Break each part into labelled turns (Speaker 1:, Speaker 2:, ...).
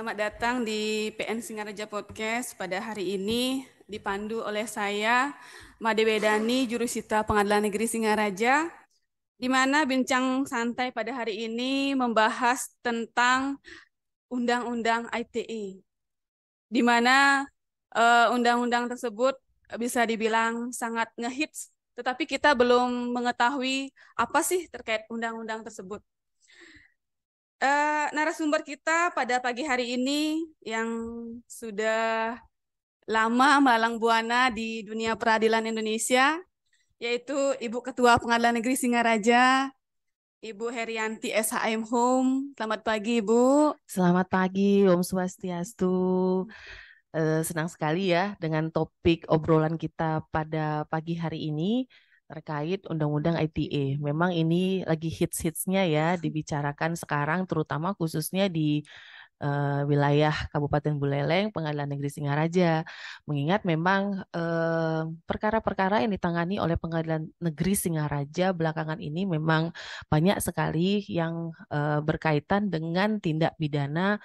Speaker 1: Selamat datang di PN Singaraja Podcast. Pada hari ini dipandu oleh saya, Made Wedani, Jurusita Pengadilan Negeri Singaraja, di mana bincang santai pada hari ini membahas tentang Undang-Undang ITE, di mana undang-undang tersebut bisa dibilang sangat ngehits, tetapi kita belum mengetahui apa sih terkait undang-undang tersebut. Narasumber kita pada pagi hari ini yang sudah lama melalang buana di dunia peradilan Indonesia, yaitu Ibu Ketua Pengadilan Negeri Singaraja, Ibu Herianti SHM Home. Selamat pagi, Ibu.
Speaker 2: Selamat pagi, Om Swastiastu. Senang sekali ya dengan topik obrolan kita pada pagi hari ini terkait Undang-Undang ITE. Memang ini lagi hits-hitsnya ya dibicarakan sekarang, terutama khususnya di wilayah Kabupaten Buleleng, Pengadilan Negeri Singaraja. Mengingat memang perkara-perkara yang ditangani oleh Pengadilan Negeri Singaraja belakangan ini memang banyak sekali yang berkaitan dengan tindak pidana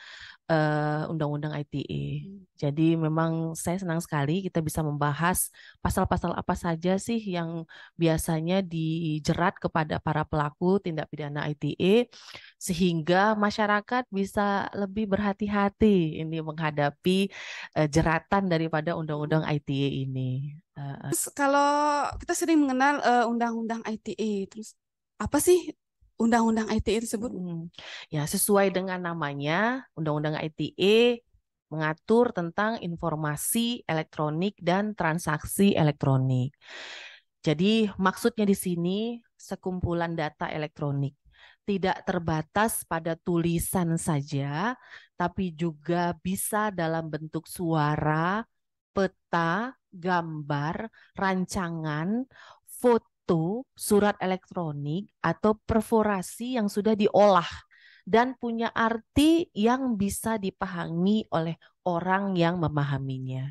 Speaker 2: Undang-Undang ITE. Jadi memang saya senang sekali kita bisa membahas pasal-pasal apa saja sih yang biasanya dijerat kepada para pelaku tindak pidana ITE sehingga masyarakat bisa lebih berhati-hati ini menghadapi jeratan daripada Undang-Undang ITE ini.
Speaker 1: Terus kalau kita sering mengenal Undang-Undang ITE, terus apa sih Undang-Undang ITE tersebut?
Speaker 2: Ya, sesuai dengan namanya, Undang-Undang ITE mengatur tentang informasi elektronik dan transaksi elektronik. Jadi, maksudnya di sini sekumpulan data elektronik. Tidak terbatas pada tulisan saja, tapi juga bisa dalam bentuk suara, peta, gambar, rancangan, foto, surat elektronik, atau perforasi yang sudah diolah dan punya arti yang bisa dipahami oleh orang yang memahaminya.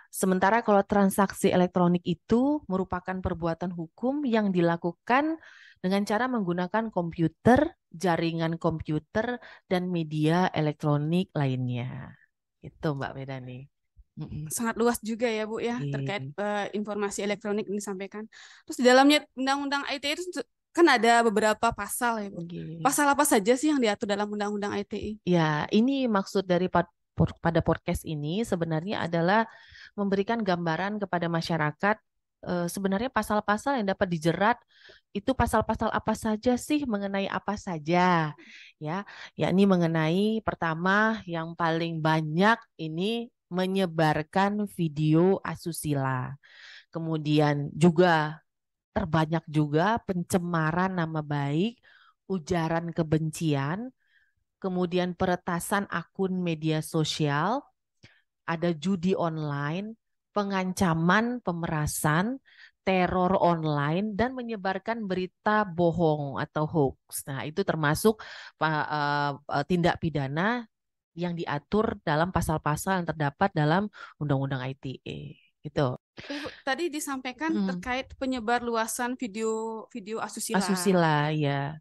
Speaker 2: Sementara kalau transaksi elektronik itu merupakan perbuatan hukum yang dilakukan dengan cara menggunakan komputer, jaringan komputer, dan media elektronik lainnya. Itu Mbak Medani.
Speaker 1: Sangat luas juga ya, Bu, ya, terkait
Speaker 2: Iya.
Speaker 1: informasi elektronik yang disampaikan. Terus di dalamnya Undang-Undang ITE itu kan ada beberapa pasal ya, Bu.
Speaker 2: Oke.
Speaker 1: Pasal apa saja sih yang diatur dalam Undang-Undang ITE?
Speaker 2: Ya, ini maksud dari pada podcast ini sebenarnya adalah memberikan gambaran kepada masyarakat sebenarnya pasal-pasal yang dapat dijerat itu pasal-pasal apa saja sih, mengenai apa saja ya, yakni mengenai pertama yang paling banyak ini menyebarkan video asusila. Kemudian juga terbanyak juga pencemaran nama baik, ujaran kebencian, kemudian peretasan akun media sosial, ada judi online, pengancaman pemerasan, teror online, dan menyebarkan berita bohong atau hoax. Nah, itu termasuk tindak pidana yang diatur dalam pasal-pasal yang terdapat dalam Undang-Undang ITE. Gitu.
Speaker 1: Tapi, Bu, tadi disampaikan
Speaker 2: Hmm.
Speaker 1: terkait penyebar luasan video asusila.
Speaker 2: Asusila, ya.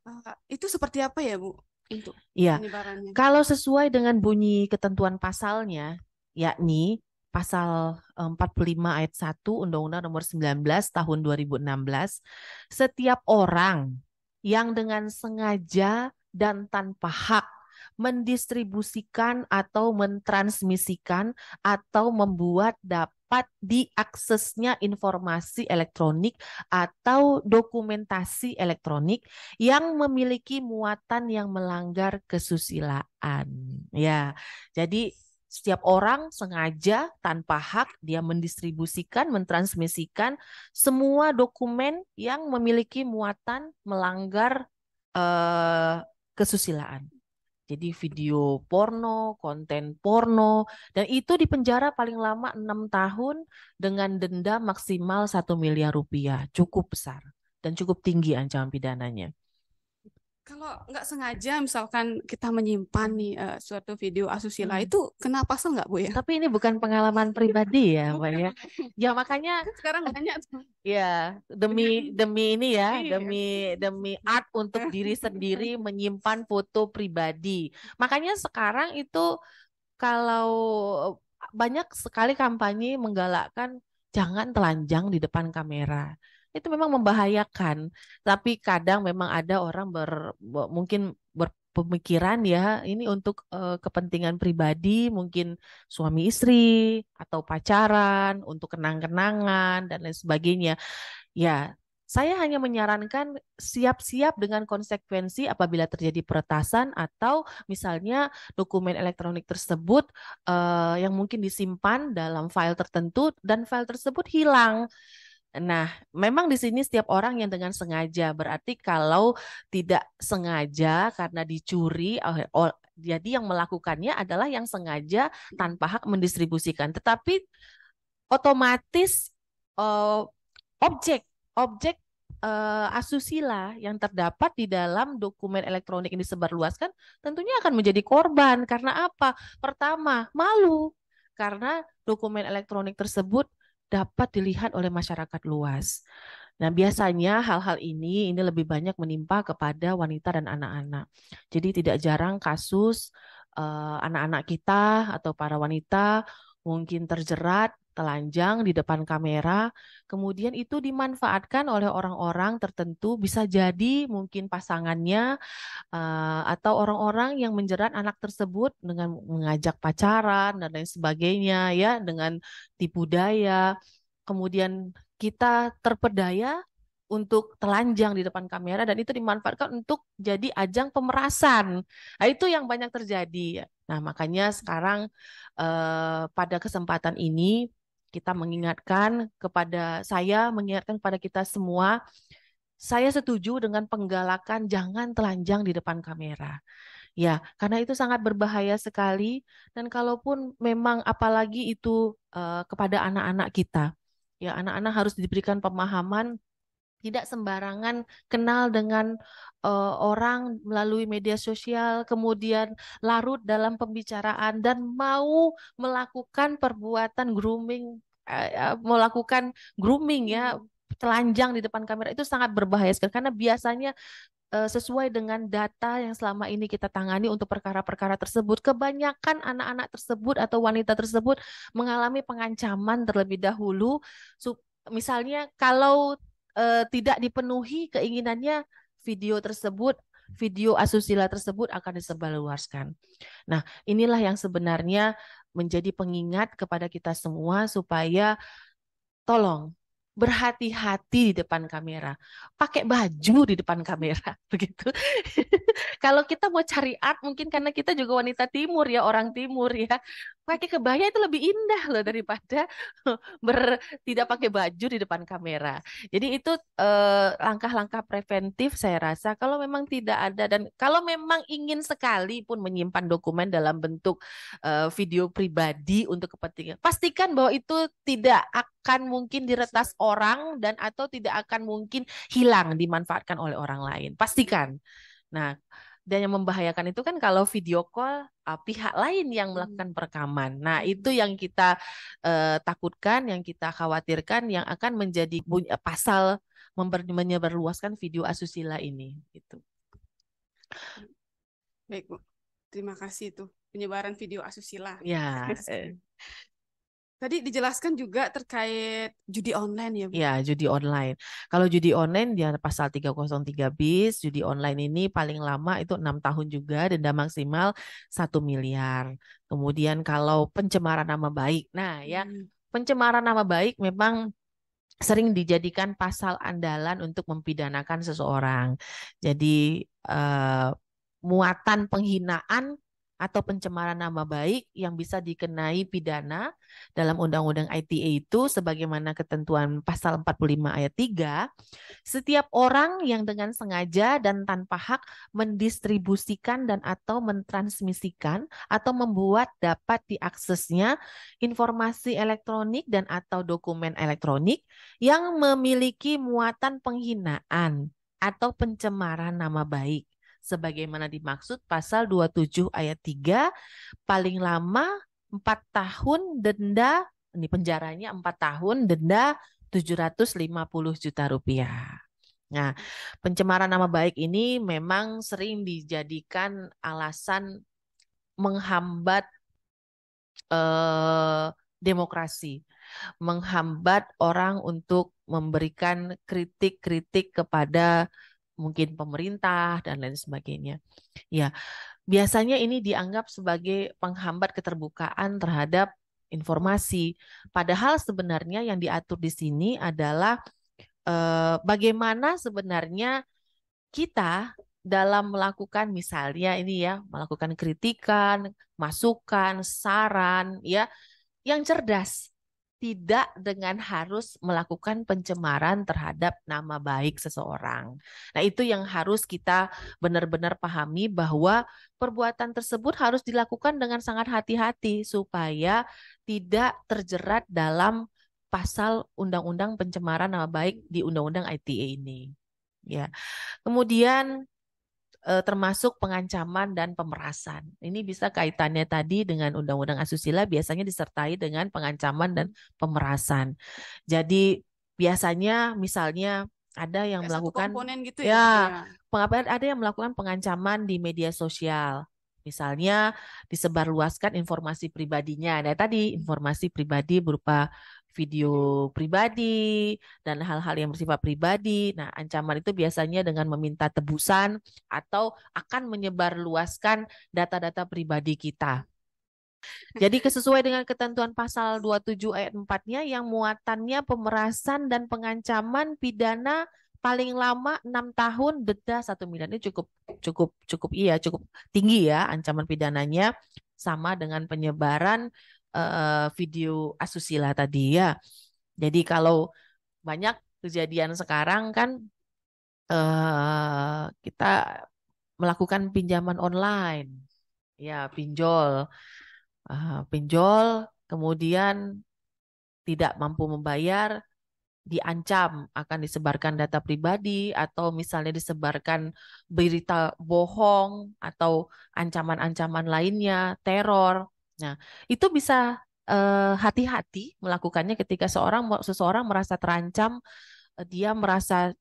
Speaker 1: Itu seperti apa ya, Bu, untuk
Speaker 2: Iya,
Speaker 1: penyebarannya?
Speaker 2: kalau sesuai dengan bunyi ketentuan pasalnya, yakni pasal 45 ayat 1 Undang-Undang Nomor 19 Tahun 2016, setiap orang yang dengan sengaja dan tanpa hak mendistribusikan atau mentransmisikan atau membuat dapat diaksesnya informasi elektronik atau dokumentasi elektronik yang memiliki muatan yang melanggar kesusilaan. Ya, jadi setiap orang sengaja tanpa hak dia mendistribusikan, mentransmisikan semua dokumen yang memiliki muatan melanggar kesusilaan. Jadi video porno, konten porno, dan itu dipenjara paling lama 6 tahun dengan denda maksimal 1 miliar rupiah. Cukup besar dan cukup tinggi ancaman pidananya.
Speaker 1: Kalau nggak sengaja misalkan kita menyimpan nih suatu video asusila itu kena pasal nggak Bu ya?
Speaker 2: Tapi ini bukan pengalaman pribadi ya, Mbak
Speaker 1: Bukan.
Speaker 2: ya. Ya makanya
Speaker 1: Sekarang banyak tuh.
Speaker 2: ya demi demi ini ya,
Speaker 1: Iya.
Speaker 2: demi demi art untuk diri sendiri menyimpan foto pribadi. Makanya sekarang itu kalau banyak sekali kampanye menggalakkan jangan telanjang di depan kamera. Itu memang membahayakan. Tapi kadang memang ada orang mungkin berpemikiran ya ini untuk kepentingan pribadi, mungkin suami istri atau pacaran, untuk kenang-kenangan dan lain sebagainya. Ya, saya hanya menyarankan siap-siap dengan konsekuensi apabila terjadi peretasan atau misalnya dokumen elektronik tersebut yang mungkin disimpan dalam file tertentu dan file tersebut hilang. Nah, memang di sini setiap orang yang dengan sengaja, berarti kalau tidak sengaja karena dicuri, jadi yang melakukannya adalah yang sengaja tanpa hak mendistribusikan. Tetapi otomatis eh, objek objek asusila yang terdapat di dalam dokumen elektronik ini disebarluaskan tentunya akan menjadi korban karena apa? Pertama, malu karena dokumen elektronik tersebut dapat dilihat oleh masyarakat luas. Nah, biasanya hal-hal ini lebih banyak menimpa kepada wanita dan anak-anak. Jadi tidak jarang kasus anak-anak kita atau para wanita mungkin terjerat telanjang di depan kamera, kemudian itu dimanfaatkan oleh orang-orang tertentu, bisa jadi mungkin pasangannya atau orang-orang yang menjerat anak tersebut dengan mengajak pacaran dan lain sebagainya, ya, dengan tipu daya. Kemudian kita terpedaya untuk telanjang di depan kamera dan itu dimanfaatkan untuk jadi ajang pemerasan. Nah, itu yang banyak terjadi. Nah, makanya sekarang pada kesempatan ini kita mengingatkan kepada kita semua, saya setuju dengan penggalakan jangan telanjang di depan kamera. Ya, karena itu sangat berbahaya sekali dan kalaupun memang apalagi itu kepada anak-anak kita. Ya, anak-anak harus diberikan pemahaman tidak sembarangan kenal dengan orang melalui media sosial, kemudian larut dalam pembicaraan dan mau melakukan perbuatan melakukan grooming ya, telanjang di depan kamera itu sangat berbahaya sekali karena biasanya sesuai dengan data yang selama ini kita tangani untuk perkara-perkara tersebut, kebanyakan anak-anak tersebut atau wanita tersebut mengalami pengancaman terlebih dahulu. Misalnya kalau tidak dipenuhi keinginannya, video asusila tersebut akan disebarluaskan. Nah, inilah yang sebenarnya menjadi pengingat kepada kita semua supaya tolong berhati-hati di depan kamera, pakai baju di depan kamera, begitu. Kalau kita mau cari art, mungkin karena kita juga wanita timur ya, orang timur ya, pakai kebaya itu lebih indah loh daripada tidak pakai baju di depan kamera. Jadi itu langkah-langkah preventif saya rasa kalau memang tidak ada dan kalau memang ingin sekali pun menyimpan dokumen dalam bentuk video pribadi untuk kepentingan, pastikan bahwa itu tidak akan mungkin diretas orang dan atau tidak akan mungkin hilang dimanfaatkan oleh orang lain. Pastikan. Nah, dan yang membahayakan itu kan kalau video call pihak lain yang melakukan perekaman. Nah, itu yang kita takutkan, yang kita khawatirkan, yang akan menjadi pasal menyebarluaskan video asusila ini. Gitu.
Speaker 1: Baik Bu, terima kasih tuh penyebaran video asusila.
Speaker 2: Ya,
Speaker 1: Tadi dijelaskan juga terkait judi online ya Bu.
Speaker 2: ya, judi online. Kalau judi online dia pasal 303 bis, judi online ini paling lama itu 6 tahun juga, denda maksimal 1 miliar. Kemudian kalau pencemaran nama baik. Nah, ya, pencemaran nama baik memang sering dijadikan pasal andalan untuk mempidanakan seseorang. Jadi muatan penghinaan atau pencemaran nama baik yang bisa dikenai pidana dalam Undang-Undang ITE itu sebagaimana ketentuan pasal 45 ayat 3, setiap orang yang dengan sengaja dan tanpa hak mendistribusikan dan atau mentransmisikan atau membuat dapat diaksesnya informasi elektronik dan atau dokumen elektronik yang memiliki muatan penghinaan atau pencemaran nama baik sebagaimana dimaksud pasal 27 ayat 3, paling lama 4 tahun denda, ini penjaranya 4 tahun, denda 750 juta rupiah. Nah, pencemaran nama baik ini memang sering dijadikan alasan menghambat demokrasi, menghambat orang untuk memberikan kritik-kritik kepada mungkin pemerintah dan lain sebagainya. Ya, biasanya ini dianggap sebagai penghambat keterbukaan terhadap informasi. Padahal sebenarnya yang diatur di sini adalah bagaimana sebenarnya kita dalam melakukan misalnya ini ya, melakukan kritikan, masukan, saran ya, yang cerdas. Tidak dengan harus melakukan pencemaran terhadap nama baik seseorang. Nah, itu yang harus kita benar-benar pahami bahwa perbuatan tersebut harus dilakukan dengan sangat hati-hati supaya tidak terjerat dalam pasal Undang-Undang Pencemaran Nama Baik di Undang-Undang ITE ini. Ya. Kemudian termasuk pengancaman dan pemerasan. Ini bisa kaitannya tadi dengan Undang-Undang Asusila biasanya disertai dengan pengancaman dan pemerasan. Jadi biasanya misalnya ada yang melakukan
Speaker 1: gitu ya.
Speaker 2: ada yang melakukan pengancaman di media sosial. Misalnya disebarluaskan informasi pribadinya. Nah, tadi informasi pribadi berupa video pribadi dan hal-hal yang bersifat pribadi. Nah, ancaman itu biasanya dengan meminta tebusan atau akan menyebarluaskan data-data pribadi kita. Jadi sesuai dengan ketentuan pasal 27 ayat 4-nya yang muatannya pemerasan dan pengancaman pidana paling lama 6 tahun, denda 1 miliar. Ini cukup tinggi ya ancaman pidananya, sama dengan penyebaran video asusila tadi ya. Jadi kalau banyak kejadian sekarang kan kita melakukan pinjaman online, ya pinjol, kemudian tidak mampu membayar, diancam akan disebarkan data pribadi atau misalnya disebarkan berita bohong atau ancaman-ancaman lainnya, teror. Nah, itu bisa hati-hati melakukannya ketika seseorang merasa terancam, dia merasa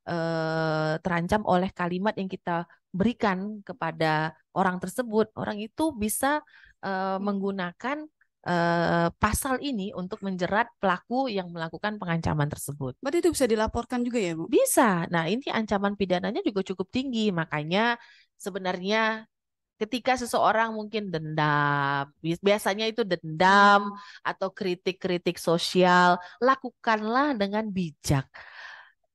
Speaker 2: terancam oleh kalimat yang kita berikan kepada orang tersebut. Orang itu bisa menggunakan pasal ini untuk menjerat pelaku yang melakukan pengancaman tersebut.
Speaker 1: Berarti itu bisa dilaporkan juga ya, Bu?
Speaker 2: Bisa. Nah, ini ancaman pidananya juga cukup tinggi. Makanya sebenarnya ketika seseorang mungkin dendam, biasanya itu dendam atau kritik-kritik sosial, lakukanlah dengan bijak.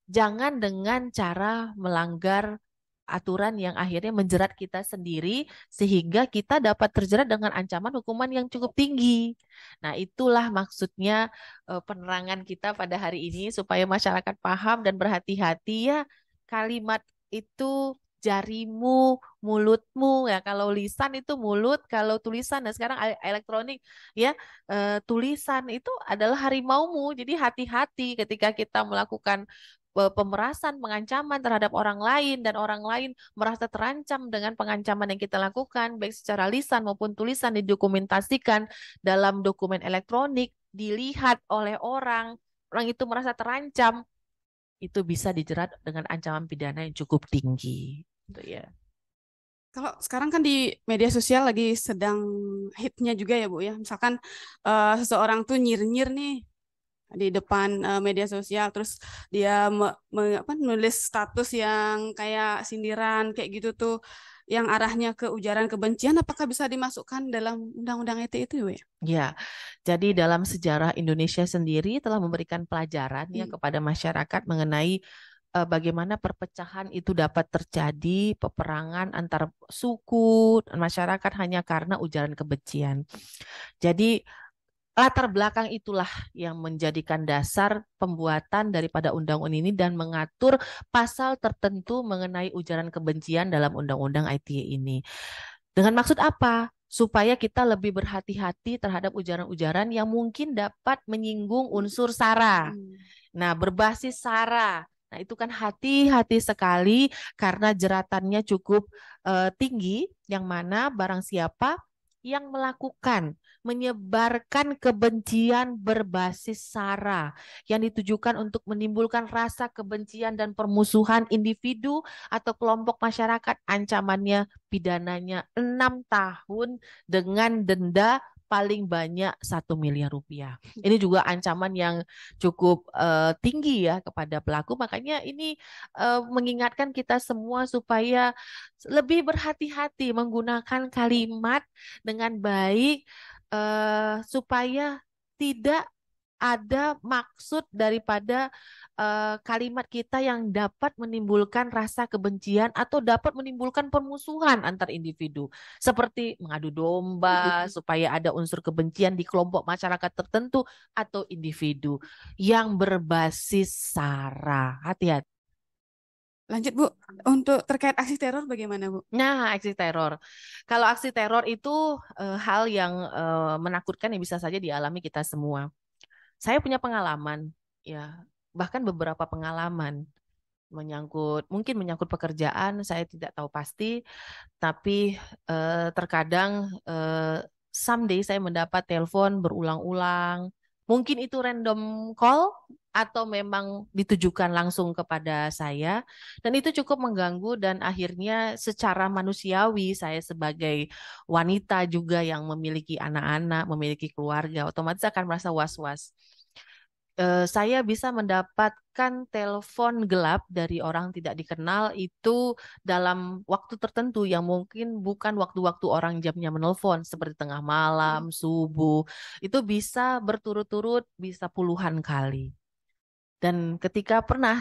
Speaker 2: Jangan dengan cara melanggar aturan yang akhirnya menjerat kita sendiri sehingga kita dapat terjerat dengan ancaman hukuman yang cukup tinggi. Nah, itulah maksudnya penerangan kita pada hari ini supaya masyarakat paham dan berhati-hati ya, kalimat itu jarimu, mulutmu ya. Kalau lisan itu mulut, kalau tulisan dan sekarang elektronik ya, tulisan itu adalah harimaumu. Jadi hati-hati ketika kita melakukan pemerasan, pengancaman terhadap orang lain dan orang lain merasa terancam dengan pengancaman yang kita lakukan baik secara lisan maupun tulisan, didokumentasikan dalam dokumen elektronik, dilihat oleh orang, orang itu merasa terancam, itu bisa dijerat dengan ancaman pidana yang cukup tinggi. Gitu ya.
Speaker 1: Kalau sekarang kan di media sosial lagi sedang hitnya juga ya, Bu ya. Misalkan seseorang tuh nyir-nyir nih di depan media sosial, terus dia nulis status yang kayak sindiran kayak gitu tuh, yang arahnya ke ujaran kebencian, apakah bisa dimasukkan dalam undang-undang ITE itu ya?
Speaker 2: Ya, jadi dalam sejarah Indonesia sendiri telah memberikan pelajaran ya kepada masyarakat mengenai bagaimana perpecahan itu dapat terjadi, peperangan antar suku dan masyarakat hanya karena ujaran kebencian. Jadi latar belakang itulah yang menjadikan dasar pembuatan daripada undang-undang ini dan mengatur pasal tertentu mengenai ujaran kebencian dalam undang-undang ITE ini. Dengan maksud apa? Supaya kita lebih berhati-hati terhadap ujaran-ujaran yang mungkin dapat menyinggung unsur SARA. Nah, berbasis SARA. Nah, itu kan hati-hati sekali karena jeratannya cukup tinggi, yang mana barang siapa yang melakukan, menyebarkan kebencian berbasis SARA yang ditujukan untuk menimbulkan rasa kebencian dan permusuhan individu atau kelompok masyarakat, ancamannya pidananya 6 tahun dengan denda paling banyak 1 miliar rupiah. Ini juga ancaman yang cukup tinggi ya kepada pelaku. Makanya ini mengingatkan kita semua supaya lebih berhati-hati menggunakan kalimat dengan baik supaya tidak ada maksud daripada kalimat kita yang dapat menimbulkan rasa kebencian atau dapat menimbulkan permusuhan antar individu, seperti mengadu domba supaya ada unsur kebencian di kelompok masyarakat tertentu atau individu yang berbasis SARA. Hati-hati.
Speaker 1: Lanjut Bu, untuk terkait aksi teror bagaimana Bu?
Speaker 2: Nah, aksi teror. Kalau aksi teror itu hal yang menakutkan yang bisa saja dialami kita semua. Saya punya pengalaman, ya, bahkan beberapa pengalaman mungkin menyangkut pekerjaan, saya tidak tahu pasti, tapi terkadang someday saya mendapat telepon berulang-ulang. Mungkin itu random call atau memang ditujukan langsung kepada saya, dan itu cukup mengganggu dan akhirnya secara manusiawi saya sebagai wanita juga yang memiliki anak-anak, memiliki keluarga, otomatis akan merasa was-was. Saya bisa mendapatkan telepon gelap dari orang tidak dikenal itu dalam waktu tertentu yang mungkin bukan waktu-waktu orang jamnya menelpon, seperti tengah malam, subuh. Itu bisa berturut-turut, bisa puluhan kali. Dan ketika pernah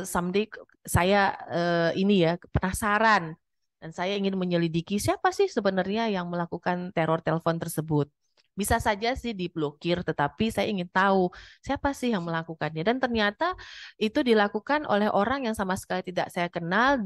Speaker 2: someday saya ini ya penasaran dan saya ingin menyelidiki siapa sih sebenarnya yang melakukan teror telepon tersebut. Bisa saja sih diblokir, tetapi saya ingin tahu siapa sih yang melakukannya. Dan ternyata itu dilakukan oleh orang yang sama sekali tidak saya kenal,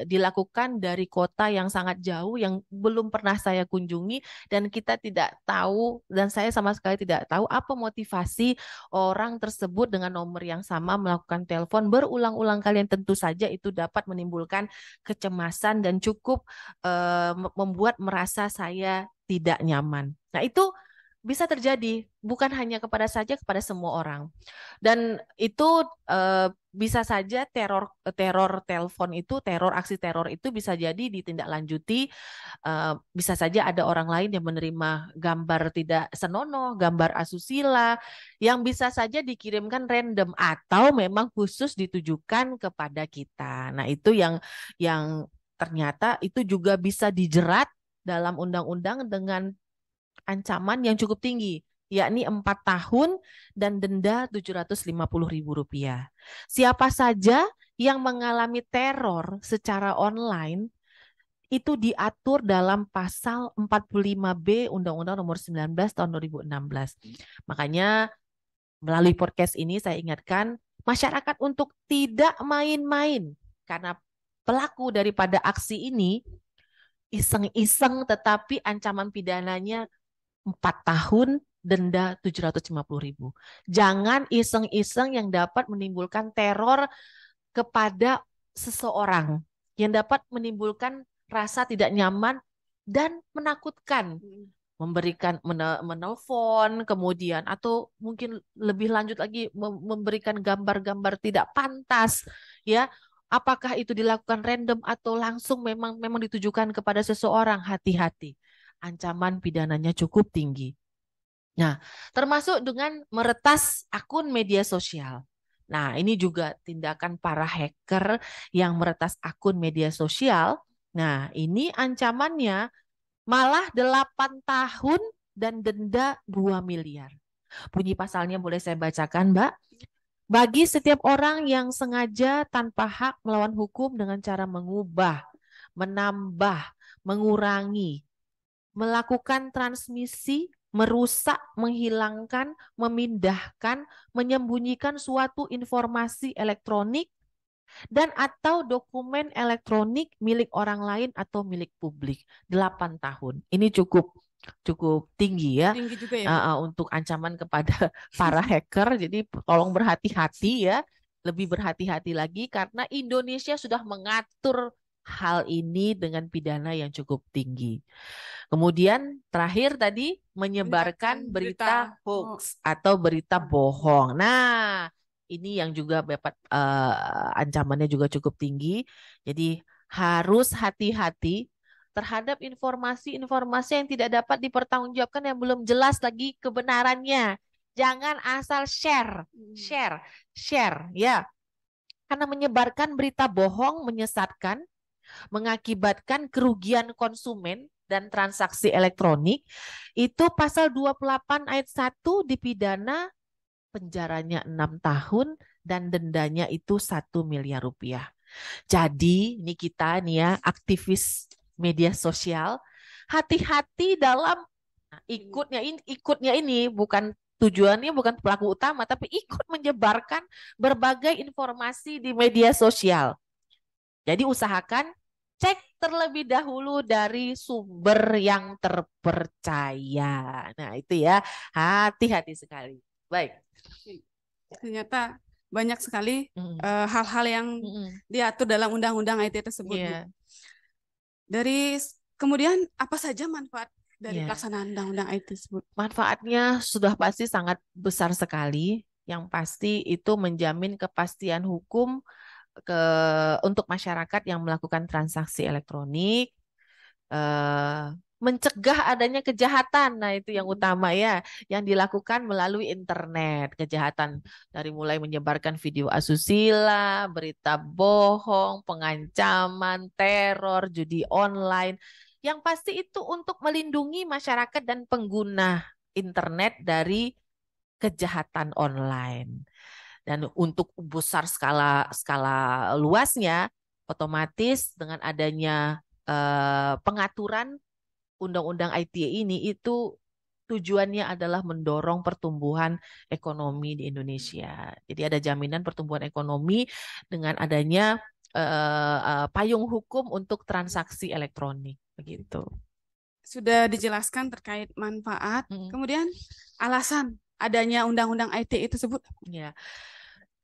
Speaker 2: dilakukan dari kota yang sangat jauh, yang belum pernah saya kunjungi, dan kita tidak tahu, dan saya sama sekali tidak tahu apa motivasi orang tersebut dengan nomor yang sama melakukan telepon berulang-ulang kali, yang tentu saja itu dapat menimbulkan kecemasan dan cukup membuat merasa saya tidak nyaman. Nah, itu bisa terjadi bukan hanya kepada semua orang. Dan itu bisa saja teror telepon itu, aksi teror itu bisa jadi ditindaklanjuti, bisa saja ada orang lain yang menerima gambar tidak senonoh, gambar asusila yang bisa saja dikirimkan random atau memang khusus ditujukan kepada kita. Nah, itu yang ternyata itu juga bisa dijerat dalam undang-undang dengan ancaman yang cukup tinggi, yakni 4 tahun dan denda Rp750.000. Siapa saja yang mengalami teror secara online itu diatur dalam pasal 45B Undang-Undang Nomor 19 Tahun 2016. Makanya melalui podcast ini saya ingatkan masyarakat untuk tidak main-main karena pelaku daripada aksi ini iseng-iseng tetapi ancaman pidananya 4 tahun, denda 750.000. Jangan iseng-iseng yang dapat menimbulkan teror kepada seseorang, yang dapat menimbulkan rasa tidak nyaman dan menakutkan. Memberikan menelpon kemudian atau mungkin lebih lanjut lagi memberikan gambar-gambar tidak pantas, ya. Apakah itu dilakukan random atau langsung memang ditujukan kepada seseorang? Hati-hati, ancaman pidananya cukup tinggi. Nah, termasuk dengan meretas akun media sosial. Nah, ini juga tindakan para hacker yang meretas akun media sosial. Nah, ini ancamannya malah 8 tahun dan denda 2 miliar. Bunyi pasalnya boleh saya bacakan, Mbak? Bagi setiap orang yang sengaja tanpa hak melawan hukum dengan cara mengubah, menambah, mengurangi, melakukan transmisi, merusak, menghilangkan, memindahkan, menyembunyikan suatu informasi elektronik dan atau dokumen elektronik milik orang lain atau milik publik 8 tahun. Ini cukup tinggi ya.
Speaker 1: Tinggi juga ya Bu?
Speaker 2: Untuk ancaman kepada para hacker. Jadi tolong berhati-hati ya. lebih berhati-hati lagi karena Indonesia sudah mengatur hal ini dengan pidana yang cukup tinggi. Kemudian terakhir tadi menyebarkan
Speaker 1: Menyebarkan
Speaker 2: berita
Speaker 1: berita
Speaker 2: hoax
Speaker 1: hoax.
Speaker 2: atau berita bohong. Nah, ini yang juga dapat ancamannya juga cukup tinggi. Jadi harus hati-hati terhadap informasi-informasi yang tidak dapat dipertanggungjawabkan yang belum jelas lagi kebenarannya. Jangan asal share,
Speaker 1: Hmm.
Speaker 2: share, share ya. Karena menyebarkan berita bohong menyesatkan, mengakibatkan kerugian konsumen dan transaksi elektronik, itu pasal 28 ayat 1 dipidana penjaranya 6 tahun dan dendanya itu 1 miliar rupiah. Jadi ini kita nih ya aktivis media sosial, hati-hati dalam ikutnya ini bukan tujuannya bukan pelaku utama tapi ikut menyebarkan berbagai informasi di media sosial. Jadi usahakan cek terlebih dahulu dari sumber yang terpercaya. Nah, itu ya, hati-hati sekali. Baik.
Speaker 1: Ternyata banyak sekali
Speaker 2: Mm,
Speaker 1: hal-hal yang
Speaker 2: mm,
Speaker 1: diatur dalam undang-undang IT tersebut, Bu.
Speaker 2: Iya,
Speaker 1: Kemudian apa saja manfaat dari
Speaker 2: iya.
Speaker 1: pelaksanaan undang-undang IT tersebut?
Speaker 2: Manfaatnya sudah pasti sangat besar sekali. Yang pasti itu menjamin kepastian hukum ke untuk masyarakat yang melakukan transaksi elektronik, eh, mencegah adanya kejahatan. Nah, itu yang utama ya, yang dilakukan melalui internet. Kejahatan dari mulai menyebarkan video asusila, berita bohong, pengancaman, teror, judi online. Yang pasti itu untuk melindungi masyarakat dan pengguna internet dari kejahatan online. Dan untuk besar skala skala luasnya, otomatis dengan adanya pengaturan undang-undang ITE ini itu tujuannya adalah mendorong pertumbuhan ekonomi di Indonesia. Jadi ada jaminan pertumbuhan ekonomi dengan adanya payung hukum untuk transaksi elektronik begitu.
Speaker 1: Sudah dijelaskan terkait manfaat,
Speaker 2: Mm,
Speaker 1: kemudian alasan adanya undang-undang ITE tersebut.
Speaker 2: ya.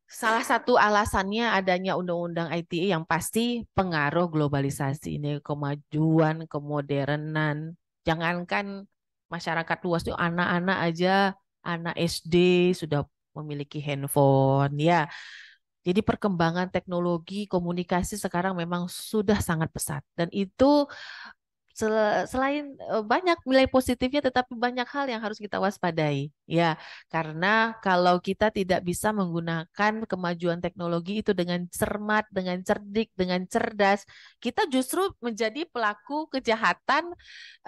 Speaker 2: Salah satu alasannya adanya undang-undang ITE yang pasti pengaruh globalisasi ini, kemajuan, kemodernan. Jangankan masyarakat luas itu anak-anak aja, anak SD sudah memiliki handphone ya. Jadi perkembangan teknologi komunikasi sekarang memang sudah sangat pesat dan itu selain banyak nilai positifnya, tetapi banyak hal yang harus kita waspadai. Ya, karena kalau kita tidak bisa menggunakan kemajuan teknologi itu dengan cermat, dengan cerdik, dengan cerdas, kita justru menjadi pelaku kejahatan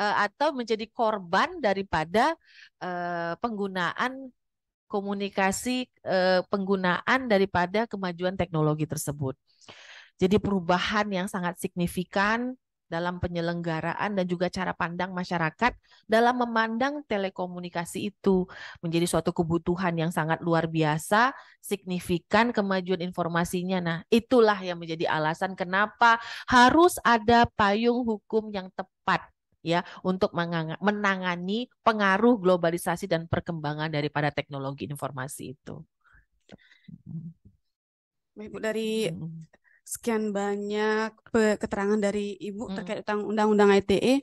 Speaker 2: atau menjadi korban daripada penggunaan komunikasi, penggunaan daripada kemajuan teknologi tersebut. Jadi perubahan yang sangat signifikan dalam penyelenggaraan dan juga cara pandang masyarakat dalam memandang telekomunikasi itu menjadi suatu kebutuhan yang sangat luar biasa, signifikan kemajuan informasinya. Nah, itulah yang menjadi alasan kenapa harus ada payung hukum yang tepat ya untuk menangani pengaruh globalisasi dan perkembangan daripada teknologi informasi itu.
Speaker 1: Baik, Bu, dari
Speaker 2: Mm,
Speaker 1: sekian banyak keterangan dari Ibu
Speaker 2: mm,
Speaker 1: terkait tentang undang-undang ITE,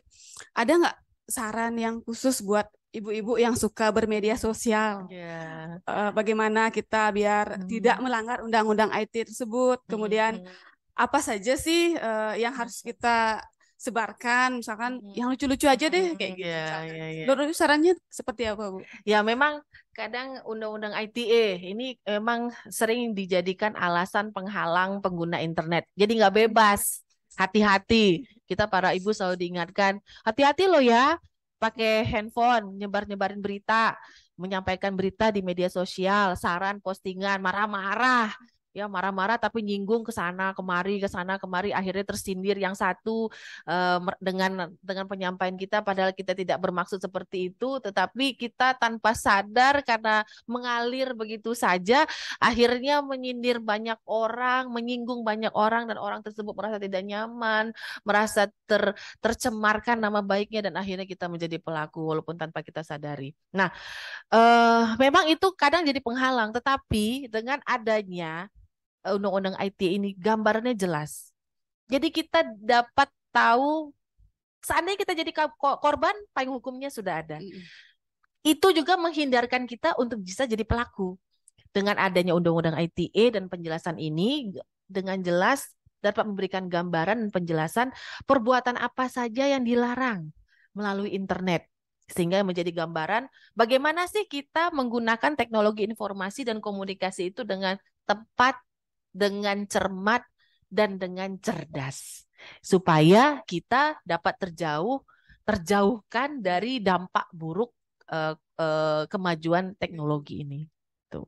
Speaker 1: ada nggak saran yang khusus buat ibu-ibu yang suka bermedia sosial?
Speaker 2: ya.
Speaker 1: Bagaimana kita biar tidak
Speaker 2: Mm,
Speaker 1: melanggar undang-undang IT tersebut?
Speaker 2: mm,
Speaker 1: Kemudian
Speaker 2: mm,
Speaker 1: apa saja sih yang harus
Speaker 2: mm,
Speaker 1: kita sebarkan? Misalkan
Speaker 2: mm,
Speaker 1: yang lucu-lucu aja deh kayak
Speaker 2: mm,
Speaker 1: gitu.
Speaker 2: ya,
Speaker 1: Misalkan.
Speaker 2: ya, ya.
Speaker 1: Menurut sarannya seperti apa, Bu?
Speaker 2: Ya, memang kadang undang-undang ITE ini memang sering dijadikan alasan penghalang pengguna internet. Jadi nggak bebas. Hati-hati. Kita para ibu selalu diingatkan, hati-hati loh ya, pakai handphone, nyebar-nyebarin berita, menyampaikan berita di media sosial, saran, postingan, marah-marah. Ya, marah-marah tapi nyinggung ke sana kemari, akhirnya tersindir yang satu dengan penyampaian kita padahal kita tidak bermaksud seperti itu, tetapi kita tanpa sadar karena mengalir begitu saja akhirnya menyindir banyak orang, menyinggung banyak orang dan orang tersebut merasa tidak nyaman, merasa tercemarkan nama baiknya dan akhirnya kita menjadi pelaku walaupun tanpa kita sadari. Nah, memang itu kadang jadi penghalang, tetapi dengan adanya undang-undang ITE ini gambarannya jelas. Jadi kita dapat tahu seandainya kita jadi korban, payung hukumnya sudah ada. Itu juga menghindarkan kita untuk bisa jadi pelaku. Dengan adanya undang-undang ITE dan penjelasan ini dengan jelas dapat memberikan gambaran dan penjelasan perbuatan apa saja yang dilarang melalui internet. Sehingga menjadi gambaran bagaimana sih kita menggunakan teknologi informasi dan komunikasi itu dengan tepat, dengan cermat, dan dengan cerdas. Supaya kita dapat terjauhkan dari dampak buruk kemajuan teknologi ini. Tuh.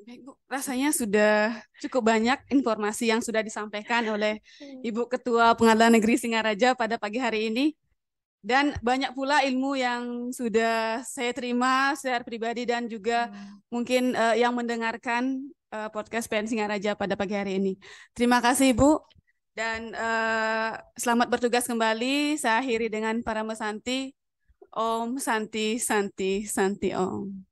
Speaker 1: Baik, Bu. Rasanya sudah cukup banyak informasi yang sudah disampaikan oleh Ibu Ketua Pengadilan Negeri Singaraja pada pagi hari ini. Dan banyak pula ilmu yang sudah saya terima secara pribadi dan juga mungkin yang mendengarkan podcast PN Singaraja pada pagi hari ini. Terima kasih Ibu. Dan selamat bertugas kembali. Saya akhiri dengan para mesanti. Om Santi Santi Santi Om.